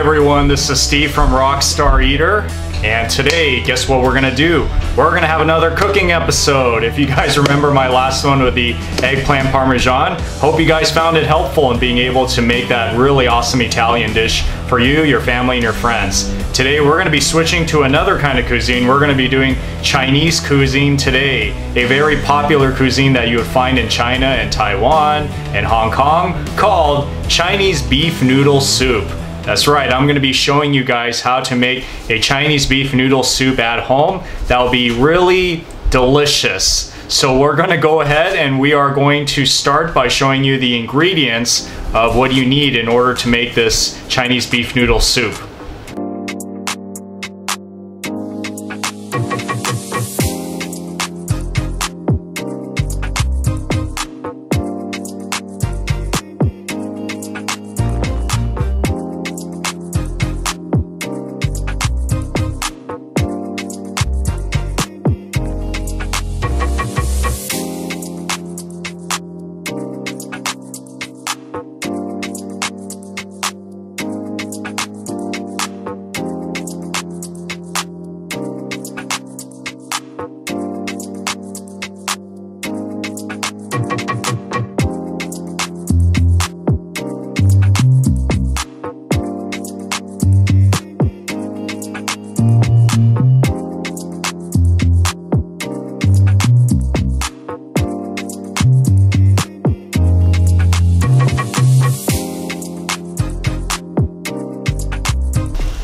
everyone, this is Steve from Rockstar Eater, and today, guess what we're gonna do? We're gonna have another cooking episode. If you guys remember my last one with the eggplant parmesan, hope you guys found it helpful in being able to make that really awesome Italian dish for you, your family, and your friends. Today we're gonna be switching to another kind of cuisine. We're gonna be doing Chinese cuisine today, a very popular cuisine that you would find in China and Taiwan and Hong Kong called Chinese beef noodle soup. That's right, I'm gonna be showing you guys how to make a Chinese beef noodle soup at home that'll be really delicious. So we're gonna go ahead and we are going to start by showing you the ingredients of what you need in order to make this Chinese beef noodle soup.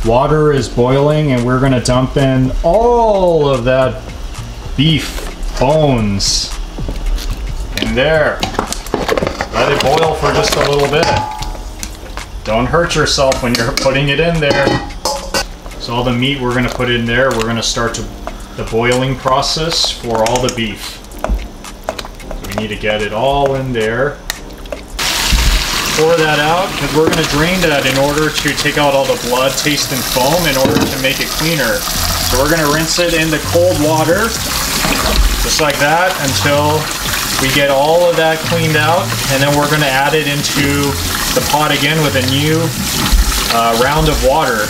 Water is boiling and we're gonna dump in all of that beef bones in there. Let it boil for just a little bit. Don't hurt yourself when you're putting it in there. So all the meat we're gonna put in there, we're gonna start the boiling process for all the beef. So we need to get it all in there. Pour that out because we're going to drain that in order to take out all the blood, taste, and foam in order to make it cleaner. So we're going to rinse it in the cold water, just like that, until we get all of that cleaned out. And then we're going to add it into the pot again with a new round of water.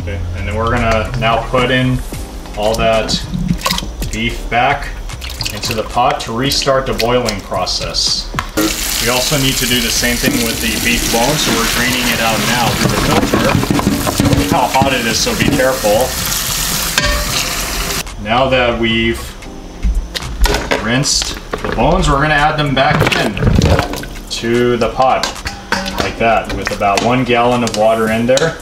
Okay. And then we're going to now put in all that beef back into the pot to restart the boiling process. We also need to do the same thing with the beef bone, so we're draining it out now through the filter. Look how hot it is, so be careful. Now that we've rinsed the bones, we're going to add them back in to the pot, like that, with about 1 gallon of water in there.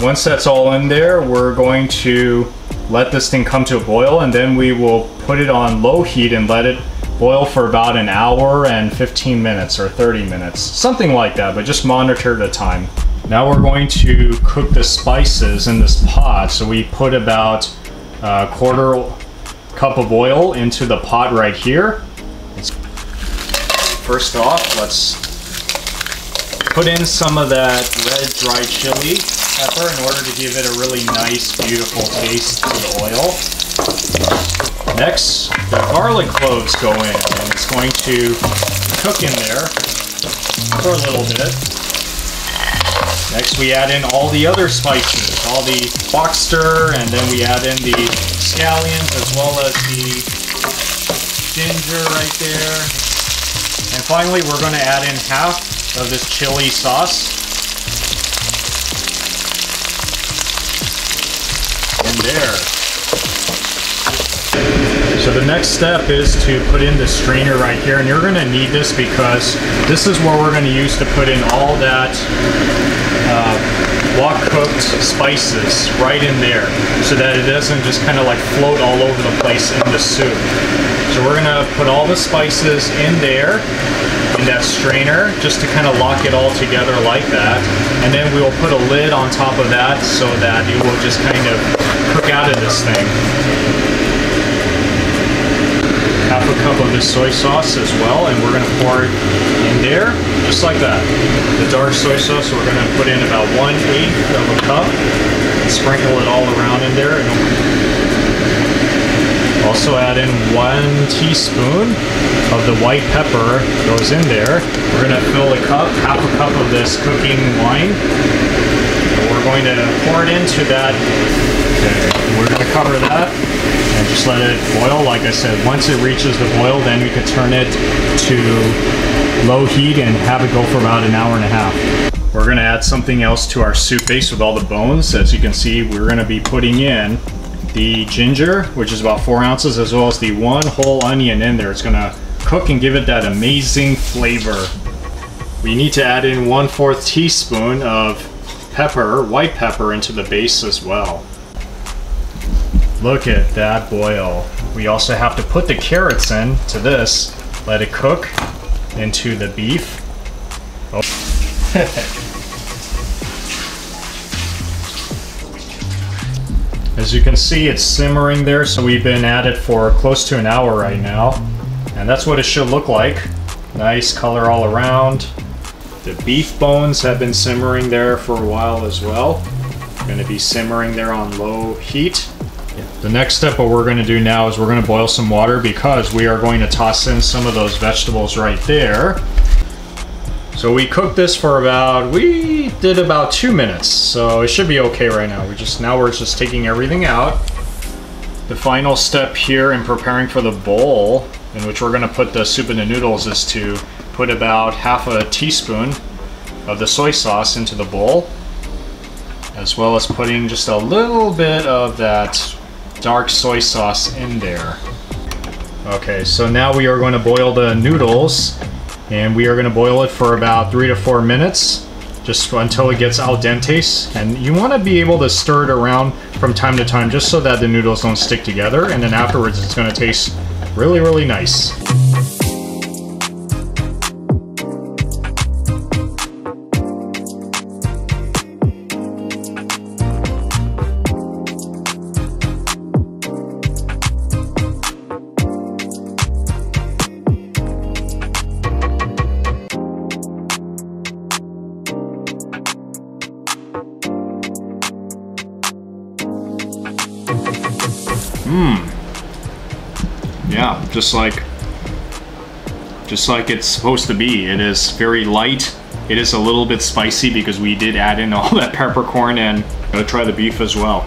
Once that's all in there, we're going to let this thing come to a boil, and then we will put it on low heat and let it boil for about an hour and 15 minutes or 30 minutes, something like that, but just monitor the time. Now we're going to cook the spices in this pot. So we put about a 1/4 cup of oil into the pot right here. First off, let's put in some of that red dried chili pepper in order to give it a really nice, beautiful taste to the oil. Next, the garlic cloves go in, and it's going to cook in there for a little bit. Next, we add in all the other spices, all the foxter, and then we add in the scallions as well as the ginger right there. And finally, we're going to add in half of this chili sauce in there. So the next step is to put in the strainer right here, and you're going to need this because this is where we're going to use to put in all that wok-cooked spices right in there, so that it doesn't just kind of like float all over the place in the soup. So we're going to put all the spices in there, in that strainer, just to kind of lock it all together like that, and then we'll put a lid on top of that so that it will just kind of cook out of this thing. Half a cup of this soy sauce as well, and we're going to pour it in there just like that. The dark soy sauce we're going to put in about 1/8 of a cup and sprinkle it all around in there. Also add in 1 teaspoon of the white pepper goes in there. We're gonna fill a cup, half a cup of this cooking wine. And we're going to pour it into that. Okay, we're gonna cover that and just let it boil. Like I said, once it reaches the boil, then we could turn it to low heat and have it go for about an hour and a half. We're gonna add something else to our soup base with all the bones. As you can see, we're gonna be putting in the ginger, which is about 4 ounces, as well as the 1 whole onion in there. It's gonna cook and give it that amazing flavor. We need to add in 1/4 teaspoon of pepper, white pepper, into the base as well. Look at that boil. We also have to put the carrots in to this, let it cook into the beef. Oh. As you can see, it's simmering there, so we've been at it for close to an hour right now. And that's what it should look like. Nice color all around. The beef bones have been simmering there for a while as well. Going to be simmering there on low heat. The next step, what we're going to do now is we're going to boil some water because we are going to toss in some of those vegetables right there. So we cooked this for we did about 2 minutes, so it should be okay right now. Now we're just taking everything out. The final step here in preparing for the bowl in which we're gonna put the soup and the noodles is to put about half a teaspoon of the soy sauce into the bowl, as well as putting just a little bit of that dark soy sauce in there. Okay, so now we are going to boil the noodles. And we are going to boil it for about 3 to 4 minutes, just until it gets al dente. And you want to be able to stir it around from time to time, just so that the noodles don't stick together. And then afterwards, it's going to taste really, really nice. Yeah, just like it's supposed to be. It is very light. It is a little bit spicy because we did add in all that peppercorn, and I'm gonna try the beef as well.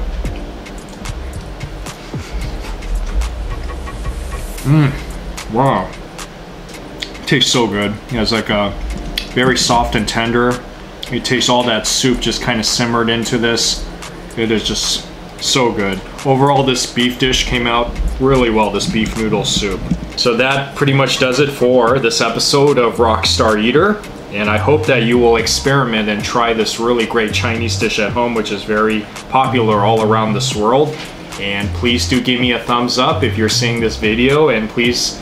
Wow. It tastes so good. It's like a very soft and tender. You taste all that soup just kind of simmered into this. It is just so good. Overall, this beef dish came out really well, this beef noodle soup. So that pretty much does it for this episode of Rockstar Eater. And I hope that you will experiment and try this really great Chinese dish at home, which is very popular all around this world. And please do give me a thumbs up if you're seeing this video, and please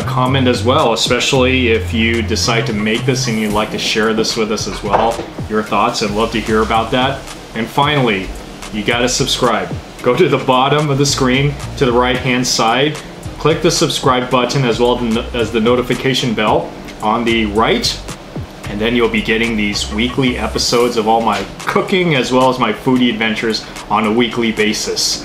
comment as well, especially if you decide to make this and you'd like to share this with us as well. Your thoughts, I'd love to hear about that. And finally, you gotta subscribe. Go to the bottom of the screen to the right hand side, click the subscribe button as well as the notification bell on the right, and then you'll be getting these weekly episodes of all my cooking as well as my foodie adventures on a weekly basis.